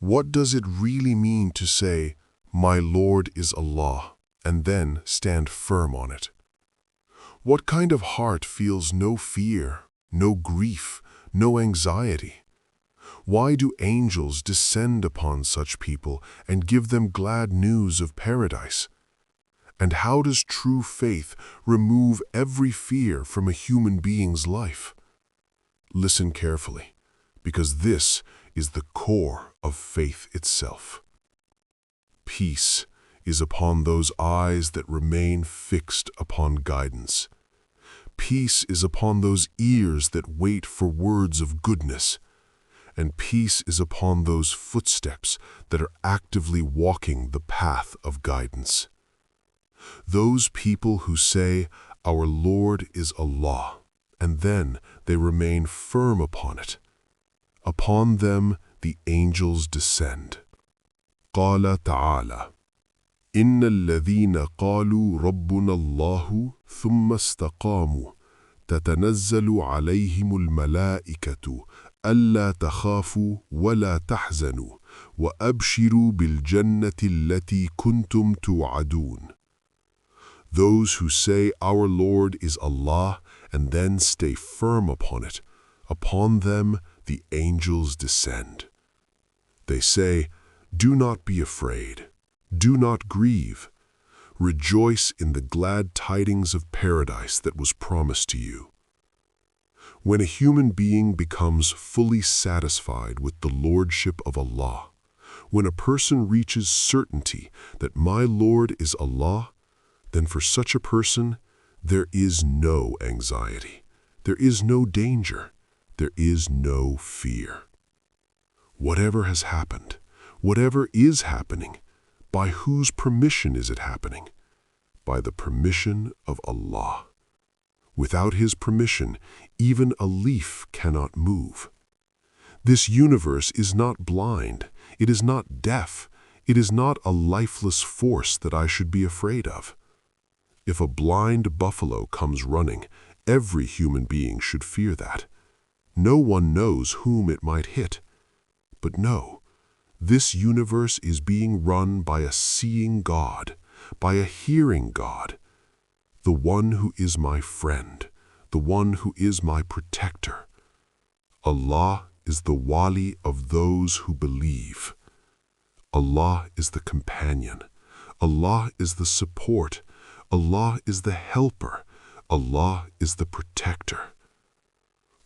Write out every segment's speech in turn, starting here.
What does it really mean to say, "My Lord is Allah," and then stand firm on it? What kind of heart feels no fear, no grief, no anxiety? Why do angels descend upon such people and give them glad news of paradise? And how does true faith remove every fear from a human being's life? Listen carefully, because this is the core of faith itself. Peace is upon those eyes that remain fixed upon guidance. Peace is upon those ears that wait for words of goodness. And peace is upon those footsteps that are actively walking the path of guidance. Those people who say, "Our Lord is Allah," and then they remain firm upon it. Upon them the angels descend. قال تعالى: إن الذين قالوا ربنا الله ثم استقاموا تتنزل عليهم الملائكة ألا تخافوا ولا تحزنوا وأبشروا بالجنة التي كنتم توعدون. Those who say, "Our Lord is Allah," and then stay firm upon it, upon them the angels descend. They say, "Do not be afraid. Do not grieve. Rejoice in the glad tidings of paradise that was promised to you." When a human being becomes fully satisfied with the lordship of Allah, when a person reaches certainty that "My Lord is Allah," then for such a person, there is no anxiety, there is no danger, there is no fear. Whatever has happened, whatever is happening, by whose permission is it happening? By the permission of Allah. Without His permission, even a leaf cannot move. This universe is not blind, it is not deaf, it is not a lifeless force that I should be afraid of. If a blind buffalo comes running, every human being should fear that. No one knows whom it might hit. But no, this universe is being run by a seeing God, by a hearing God, the one who is my friend, the one who is my protector. Allah is the wali of those who believe. Allah is the companion. Allah is the support. Allah is the helper. Allah is the protector.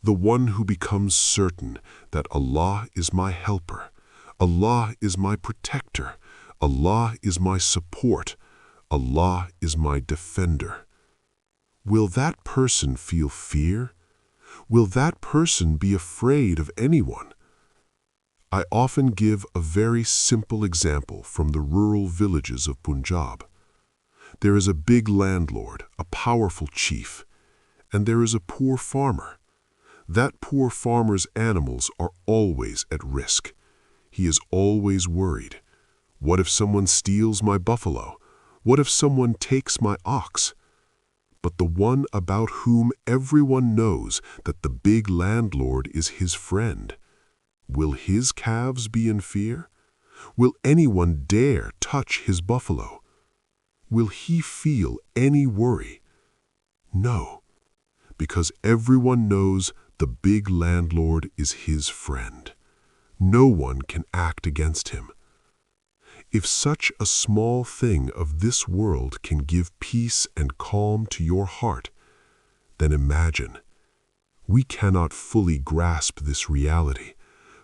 The one who becomes certain that Allah is my helper, Allah is my protector, Allah is my support, Allah is my defender. Will that person feel fear? Will that person be afraid of anyone? I often give a very simple example from the rural villages of Punjab. There is a big landlord, a powerful chief, and there is a poor farmer. That poor farmer's animals are always at risk. He is always worried. What if someone steals my buffalo? What if someone takes my ox? But the one about whom everyone knows that the big landlord is his friend, will his calves be in fear? Will anyone dare touch his buffalo? Will he feel any worry? No, because everyone knows the big landlord is his friend. No one can act against him. If such a small thing of this world can give peace and calm to your heart, then imagine. We cannot fully grasp this reality,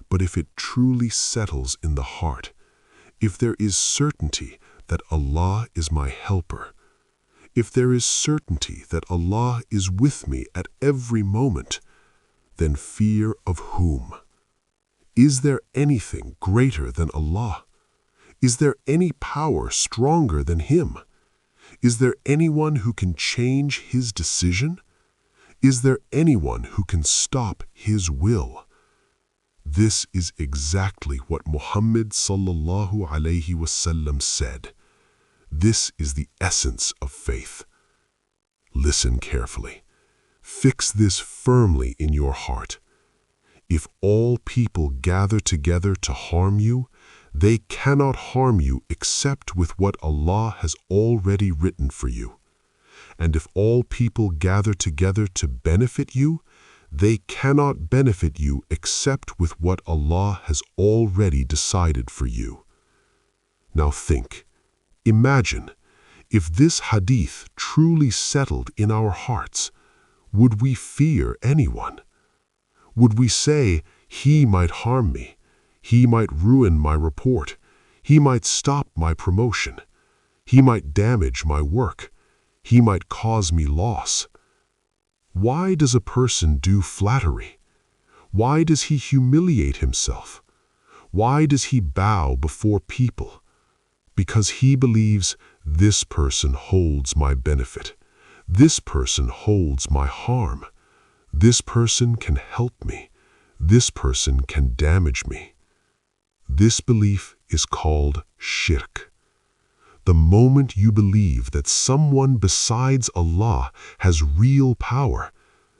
but if it truly settles in the heart, if there is certainty that Allah is my helper, if there is certainty that Allah is with me at every moment, then fear of whom? Is there anything greater than Allah? Is there any power stronger than Him? Is there anyone who can change His decision? Is there anyone who can stop His will? This is exactly what Muhammad sallallahu alayhi wasallam said. This is the essence of faith. Listen carefully. Fix this firmly in your heart. If all people gather together to harm you, They cannot harm you except with what Allah has already written for you. And if all people gather together to benefit you, they cannot benefit you except with what Allah has already decided for you. Now think, imagine, if this hadith truly settled in our hearts, would we fear anyone? Would we say, he might harm me, he might ruin my report, he might stop my promotion, he might damage my work, he might cause me loss? Why does a person do flattery? Why does he humiliate himself? Why does he bow before people? Because he believes, this person holds my benefit, this person holds my harm, this person can help me, this person can damage me. This belief is called shirk. The moment you believe that someone besides Allah has real power,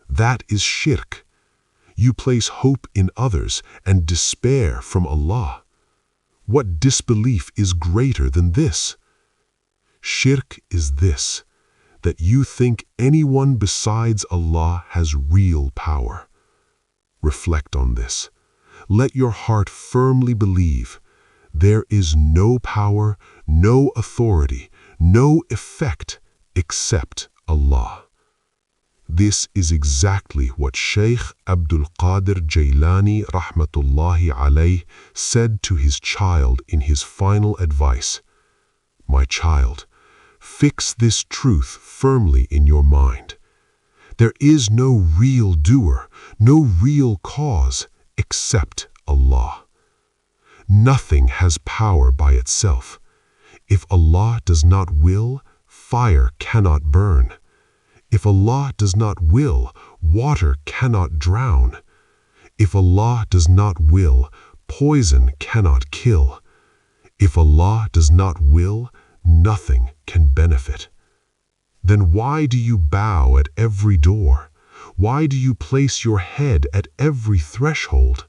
that is shirk. You place hope in others and despair from Allah. What disbelief is greater than this? Shirk is this, that you think anyone besides Allah has real power. Reflect on this. Let your heart firmly believe there is no power, no authority, no effect except Allah. This is exactly what Shaykh Abdul Qadir Jailani rahmatullahi alayh said to his child in his final advice. My child, fix this truth firmly in your mind. There is no real doer, no real cause except Allah. Nothing has power by itself. If Allah does not will, fire cannot burn. If Allah does not will, water cannot drown. If Allah does not will, poison cannot kill. If Allah does not will, nothing can benefit. Then why do you bow at every door? Why do you place your head at every threshold?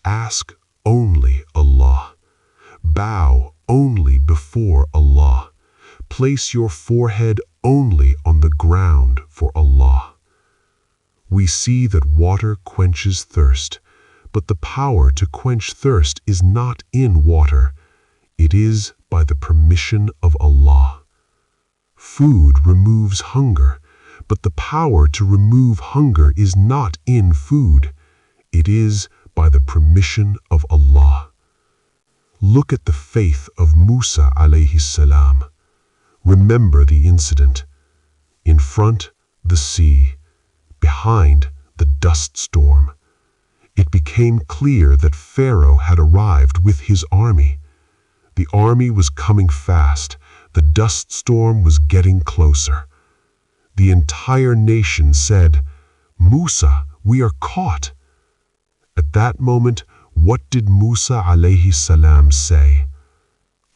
Ask only Allah. Bow only before Allah. Place your forehead only on the ground for Allah. We see that water quenches thirst, but the power to quench thirst is not in water. It is by the permission of Allah. Food removes hunger, but the power to remove hunger is not in food. It is by the permission of Allah. Look at the faith of Musa alayhi salam. Remember the incident. In front, the sea. Behind, the dust storm. It became clear that Pharaoh had arrived with his army. The army was coming fast. The dust storm was getting closer. The entire nation said, Musa, we are caught. At that moment, what did Musa alayhi salam say?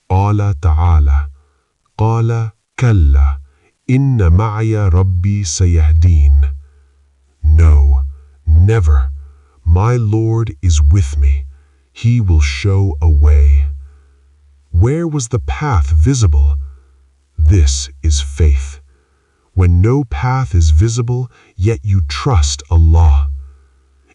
Qala ta'ala, Qala kalla, inna ma'ya rabbi sayahdeen. No, never. My Lord is with me. He will show a way. Where was the path visible? This is faith. When no path is visible, yet you trust Allah.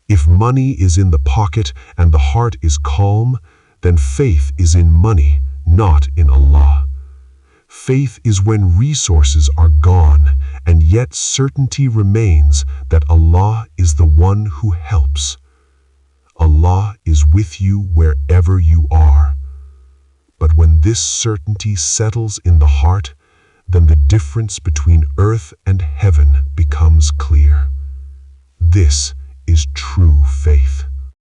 If money is in the pocket and the heart is calm, then faith is in money, not in Allah. Faith is when resources are gone, and yet certainty remains that Allah is the one who helps. Allah is with you wherever you are. But when this certainty settles in the heart, then the difference between earth and heaven becomes clear. This is true faith.